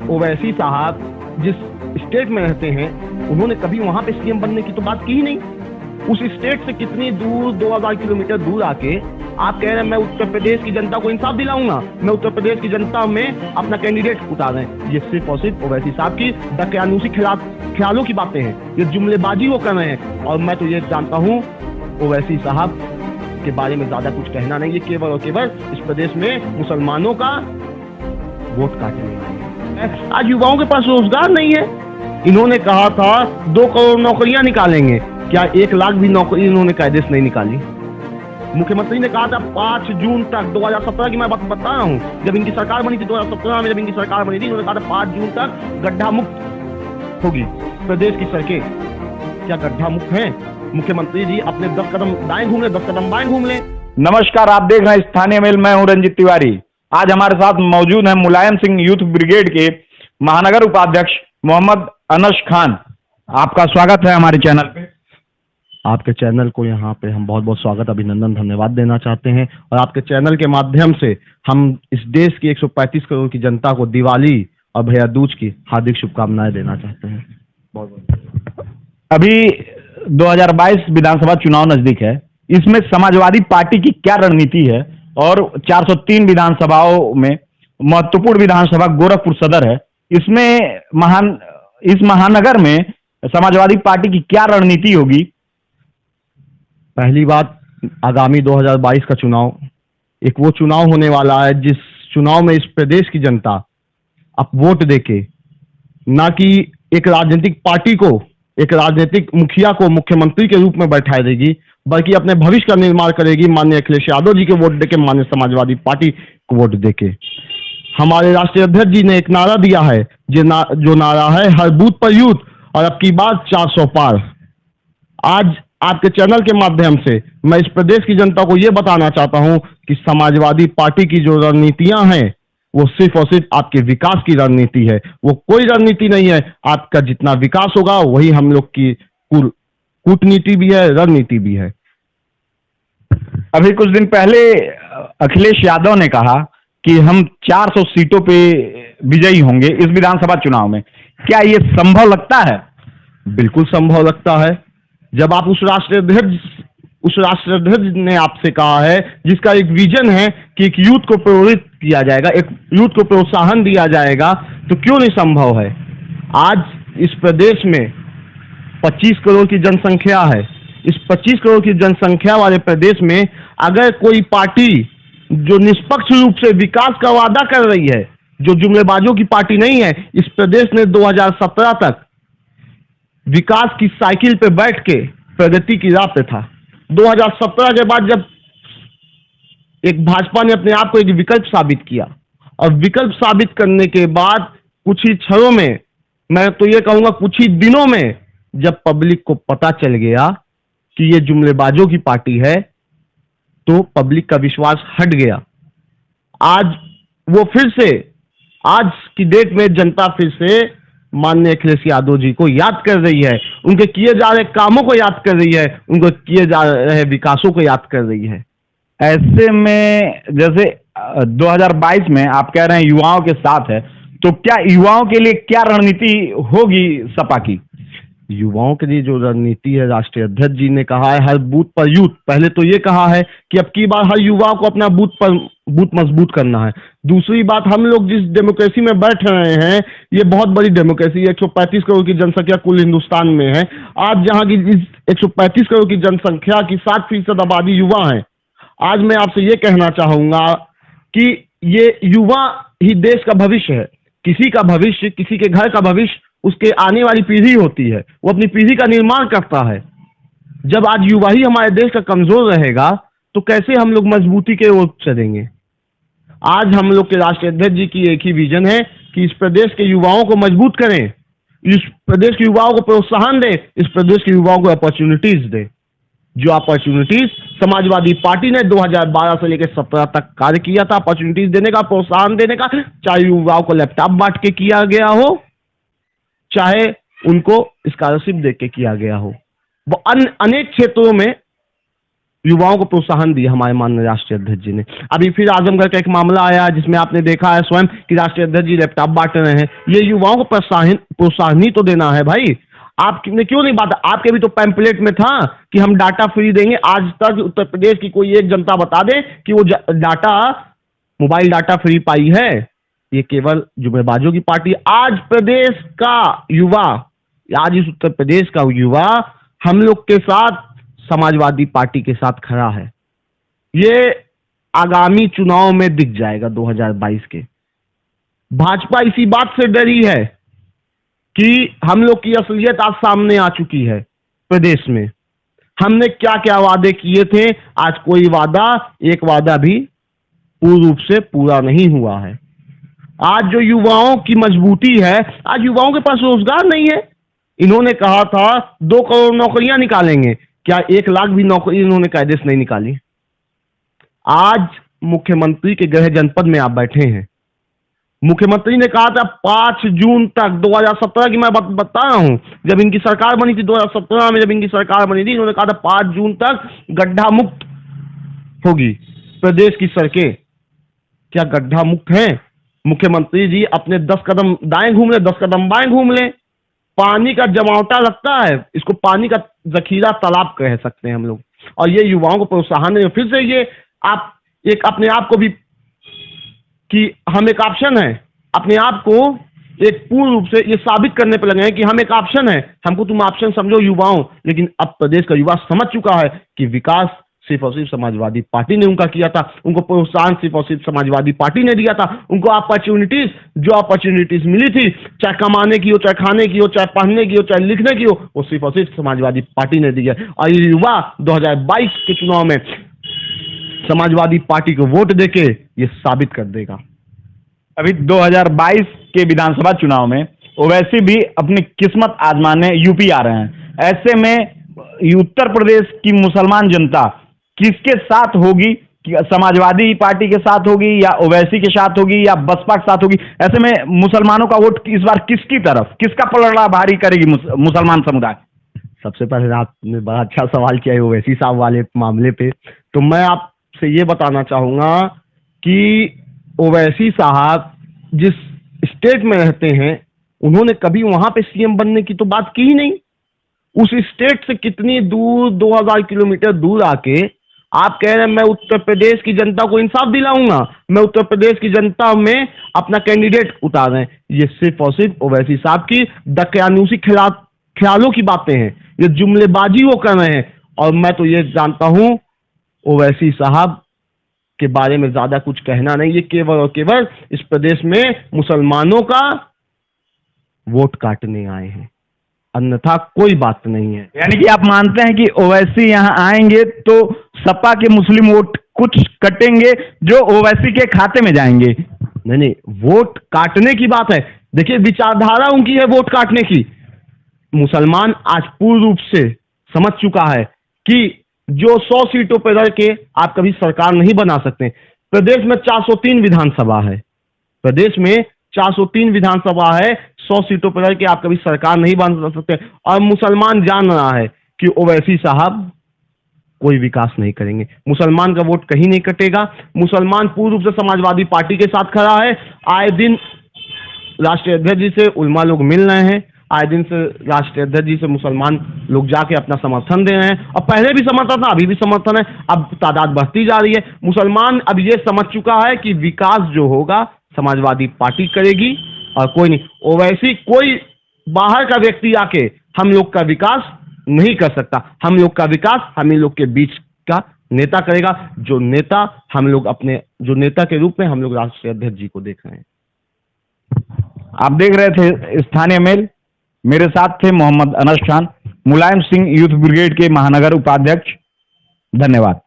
ओवैसी साहब जिस स्टेट में रहते हैं उन्होंने कभी वहां पे सीएम बनने की तो बात की ही नहीं। उस स्टेट से कितनी दूर 2000 किलोमीटर दूर आके आप कह रहे हैं मैं उत्तर प्रदेश की जनता को इंसाफ दिलाऊंगा, मैं उत्तर प्रदेश की जनता में अपना कैंडिडेट उतार रहे हैं। ये सिर्फ और सिर्फ ओवैसी साहब की दकियानूसी ख्यालों की बातें हैं, ये जुमलेबाजी वो कर रहे हैं। और मैं तो ये जानता हूँ ओवैसी साहब के बारे में ज्यादा कुछ कहना नहीं, ये केवल और केवल इस प्रदेश में मुसलमानों का वोट काटने हैं। आज युवाओं के पास रोजगार नहीं है। इन्होंने कहा था 2 करोड़ नौकरियां निकालेंगे, क्या 1 लाख भी नौकरी इन्होंने कायदे से नहीं निकाली। मुख्यमंत्री ने कहा था 5 जून तक, 2017 की मैं बात बता रहा हूँ, जब इनकी सरकार बनी थी 2017 में, जब इनकी सरकार बनी थी उन्होंने कहा था 5 जून तक गड्ढा मुक्त होगी प्रदेश की सड़कें। क्या गड्ढा मुक्त है? मुख्यमंत्री जी अपने 10 कदम दाएं घूम ले, 10 कदम बाएं घूम ले। नमस्कार, आप देख रहे हैं स्थानीय मेल। मैं हूं रंजीत तिवारी। आज हमारे साथ मौजूद हैं मुलायम सिंह यूथ ब्रिगेड के महानगर उपाध्यक्ष मोहम्मद अनस खान। आपका स्वागत है हमारे चैनल पे। आपके चैनल को यहाँ पे हम बहुत बहुत स्वागत, अभिनंदन, धन्यवाद देना चाहते हैं। और आपके चैनल के माध्यम से हम इस देश की 135 करोड़ की जनता को दिवाली और भैया दूज की हार्दिक शुभकामनाएं देना चाहते हैं। बहुत बहुत। अभी 2022 विधानसभा चुनाव नजदीक है, इसमें समाजवादी पार्टी की क्या रणनीति है? और 403 विधानसभाओं में महत्वपूर्ण विधानसभा गोरखपुर सदर है, इसमें इस महानगर में समाजवादी पार्टी की क्या रणनीति होगी? पहली बात, आगामी 2022 का चुनाव एक वो चुनाव होने वाला है जिस चुनाव में इस प्रदेश की जनता अब वोट देके, ना कि एक राजनीतिक पार्टी को, एक राजनीतिक मुखिया को मुख्यमंत्री के रूप में बैठा देगी, बल्कि अपने भविष्य का निर्माण करेगी माननीय अखिलेश यादव जी के वोट देके, माननीय समाजवादी पार्टी को वोट देके। हमारे राष्ट्रीय अध्यक्ष जी ने एक नारा दिया है, जो नारा है हर बूथ पर यूथ और अब की बात 400 पार। आज आपके चैनल के माध्यम से मैं इस प्रदेश की जनता को यह बताना चाहता हूं कि समाजवादी पार्टी की जो रणनीतियां हैं वो सिर्फ और सिर्फ आपके विकास की रणनीति है, वो कोई रणनीति नहीं है। आपका जितना विकास होगा वही हम लोग की कूटनीति भी है, रणनीति भी है। अभी कुछ दिन पहले अखिलेश यादव ने कहा कि हम 400 सीटों पे विजयी होंगे इस विधानसभा चुनाव में। क्या ये संभव लगता है? बिल्कुल संभव लगता है। जब आप उस राष्ट्राध्यक्ष ने आपसे कहा है, जिसका एक विजन है कि एक यूथ को प्रेरित किया जाएगा, एक यूथ को प्रोत्साहन दिया जाएगा, तो क्यों नहीं संभव है? आज इस प्रदेश में 25 करोड़ की जनसंख्या है। इस 25 करोड़ की जनसंख्या वाले प्रदेश में अगर कोई पार्टी जो निष्पक्ष रूप से विकास का वादा कर रही है, जो जुमलेबाजों की पार्टी नहीं है, इस प्रदेश ने 2017 तक विकास की साइकिल पे बैठ के प्रगति की राह पे था। 2017 के बाद जब एक भाजपा ने अपने आप को एक विकल्प साबित किया, और विकल्प साबित करने के बाद कुछ ही क्षणों में, मैं तो ये कहूंगा कुछ ही दिनों में, जब पब्लिक को पता चल गया कि ये जुमलेबाजों की पार्टी है, तो पब्लिक का विश्वास हट गया। आज वो फिर से, आज की डेट में जनता फिर से माननीय अखिलेश यादव जी को याद कर रही है, उनके किए जा रहे कामों को याद कर रही है, उनको किए जा रहे विकासों को याद कर रही है। ऐसे में जैसे 2022 में आप कह रहे हैं युवाओं के साथ है, तो क्या युवाओं के लिए क्या रणनीति होगी सपा की? युवाओं के लिए जो रणनीति है, राष्ट्रीय अध्यक्ष जी ने कहा है हर बूथ पर यूथ। पहले तो ये कहा है कि अब की बार हर युवा को अपना बूथ मजबूत करना है। दूसरी बात, हम लोग जिस डेमोक्रेसी में बैठ रहे हैं, ये बहुत बड़ी डेमोक्रेसी है। 135 करोड़ की जनसंख्या कुल हिंदुस्तान में है। आज जहां की इस 135 करोड़ की जनसंख्या की 60% आबादी युवा है। आज मैं आपसे ये कहना चाहूंगा कि ये युवा ही देश का भविष्य है। किसी का भविष्य, किसी के घर का भविष्य उसके आने वाली पीढ़ी होती है, वो अपनी पीढ़ी का निर्माण करता है। जब आज युवा ही हमारे देश का कमजोर रहेगा, तो कैसे हम लोग मजबूती के ओर चलेंगे? आज हम लोग के राष्ट्रीय अध्यक्ष जी की एक ही विजन है कि इस प्रदेश के युवाओं को मजबूत करें, इस प्रदेश के युवाओं को प्रोत्साहन दें, इस प्रदेश के युवाओं को अपॉर्चुनिटीज दें। जो अपॉर्चुनिटीज समाजवादी पार्टी ने 2012 से लेकर 17 तक कार्य किया था, अपॉर्चुनिटीज देने का, प्रोत्साहन देने का, चाहे युवाओं को लैपटॉप बांट के किया गया हो, चाहे उनको स्कॉलरशिप देके किया गया हो, वो अनेक क्षेत्रों में युवाओं को प्रोत्साहन दिया हमारे माननीय राष्ट्रीय अध्यक्ष जी ने। अभी फिर आजमगढ़ का एक मामला आया जिसमें आपने देखा है स्वयं कि राष्ट्रीय अध्यक्ष जी लैपटॉप बांट रहे हैं। ये युवाओं को प्रोत्साहन ही तो देना है भाई। आपने क्यों नहीं बांटा? आपके भी तो पैम्पलेट में था कि हम डाटा फ्री देंगे। आज तक उत्तर प्रदेश की कोई एक जनता बता दे कि वो डाटा, मोबाइल डाटा फ्री पाई है? ये केवल जुमलेबाजों की पार्टी। आज प्रदेश का युवा, आज इस उत्तर प्रदेश का युवा हम लोग के साथ, समाजवादी पार्टी के साथ खड़ा है। ये आगामी चुनाव में दिख जाएगा 2022 के। भाजपा इसी बात से डरी है कि हम लोग की असलियत आज सामने आ चुकी है प्रदेश में। हमने क्या क्या वादे किए थे, आज कोई वादा, एक वादा भी पूर्ण रूप से पूरा नहीं हुआ है। आज जो युवाओं की मजबूती है, आज युवाओं के पास रोजगार नहीं है। इन्होंने कहा था 2 करोड़ नौकरियां निकालेंगे, क्या 1 लाख भी नौकरी इन्होंने कायदे से नहीं निकाली? आज मुख्यमंत्री के गृह जनपद में आप बैठे हैं। मुख्यमंत्री ने कहा था 5 जून तक, 2017 की मैं बता रहा हूं, जब इनकी सरकार बनी थी, 2017 में जब इनकी सरकार बनी थी, इन्होंने कहा था 5 जून तक गड्ढा मुक्त होगी प्रदेश की सड़कें। क्या गड्ढा मुक्त है? मुख्यमंत्री जी अपने 10 कदम दाएं घूम ले, 10 कदम बाएं घूम ले। पानी का जमावटा लगता है, इसको पानी का जखीरा तालाब कह सकते हैं हम लोग। और ये युवाओं को प्रोत्साहन है। फिर से ये आप एक अपने आप को भी कि हम एक ऑप्शन है, अपने आप को एक पूर्ण रूप से ये साबित करने पर लगे हैं कि हम एक ऑप्शन है। हमको तुम ऑप्शन समझो युवाओं। लेकिन अब प्रदेश का युवा समझ चुका है कि विकास सिर्फ और सिर्फ समाजवादी पार्टी ने उनका किया था। उनको प्रोत्साहन सिर्फ और सिर्फ समाजवादी पार्टी ने दिया था। उनको अपॉर्चुनिटीज, जो अपॉर्चुनिटीज मिली थी, चाहे कमाने की हो, चाहे खाने की हो, चाहे पढ़ने की हो, चाहे लिखने की हो, वो सिर्फ और सिर्फ समाजवादी पार्टी ने दी है। और ये युवा 2022 के चुनाव में समाजवादी पार्टी को वोट देके ये साबित कर देगा। अभी 2022 के विधानसभा चुनाव में ओवैसी भी अपनी किस्मत आजमाने यूपी आ रहे हैं। ऐसे में उत्तर प्रदेश की मुसलमान जनता किसके साथ होगी? समाजवादी पार्टी के साथ होगी, या ओवैसी के साथ होगी, या बसपा के साथ होगी? ऐसे में मुसलमानों का वोट इस बार किसकी तरफ, किसका पलड़ा भारी करेगी मुसलमान समुदाय? सबसे पहले आपने बड़ा अच्छा सवाल किया है ओवैसी साहब वाले मामले पे। तो मैं आपसे ये बताना चाहूंगा कि ओवैसी साहब जिस स्टेट में रहते हैं, उन्होंने कभी वहां पे सीएम बनने की तो बात की ही नहीं। उस स्टेट से कितनी दूर, 2000 किलोमीटर दूर आके आप कह रहे हैं मैं उत्तर प्रदेश की जनता को इंसाफ दिलाऊंगा, मैं उत्तर प्रदेश की जनता में अपना कैंडिडेट उतार रहे हैं। ये सिर्फ और सिर्फ ओवैसी साहब की दकियानूसी ख्यालों की बातें हैं, ये जुमलेबाजी वो कर रहे हैं। और मैं तो ये जानता हूं ओवैसी साहब के बारे में ज्यादा कुछ कहना नहीं। ये केवल और केवल इस प्रदेश में मुसलमानों का वोट काटने आए हैं, अन्यथा कोई बात नहीं है। यानी कि आप मानते हैं कि ओवैसी यहां आएंगे तो सपा के मुस्लिम वोट कुछ कटेंगे जो ओवैसी के खाते में जाएंगे? नहीं, वोट काटने की बात है। देखिए, विचारधारा उनकी है वोट काटने की। मुसलमान आज पूर्ण रूप से समझ चुका है कि जो 100 सीटों पर रह के आप कभी सरकार नहीं बना सकते। प्रदेश में 403 विधानसभा है, प्रदेश में 403 विधानसभा है, 100 सीटों पर रह के आप कभी सरकार नहीं बना सकते। और मुसलमान जान रहा है कि ओवैसी साहब कोई विकास नहीं करेंगे। मुसलमान का वोट कहीं नहीं कटेगा। मुसलमान पूर्ण रूप से समाजवादी पार्टी के साथ खड़ा है। आए दिन राष्ट्रीय अध्यक्ष जी से उलमा लोग मिल रहे हैं, आए दिन से राष्ट्रीय अध्यक्ष जी से मुसलमान लोग जाके अपना समर्थन दे रहे हैं। और पहले भी समर्थन था, अभी भी समर्थन है, अब तादाद बढ़ती जा रही है। मुसलमान अब ये समझ चुका है कि विकास जो होगा समाजवादी पार्टी करेगी और कोई नहीं। ओवैसी कोई बाहर का व्यक्ति आके हम लोग का विकास नहीं कर सकता। हम लोग का विकास हम लोग के बीच का नेता करेगा, जो नेता हम लोग अपने, जो नेता के रूप में हम लोग राष्ट्रीय अध्यक्ष जी को देख रहे हैं। आप देख रहे थे स्थानीय मेल, मेरे साथ थे मोहम्मद अनस खान, मुलायम सिंह यूथ ब्रिगेड के महानगर उपाध्यक्ष। धन्यवाद।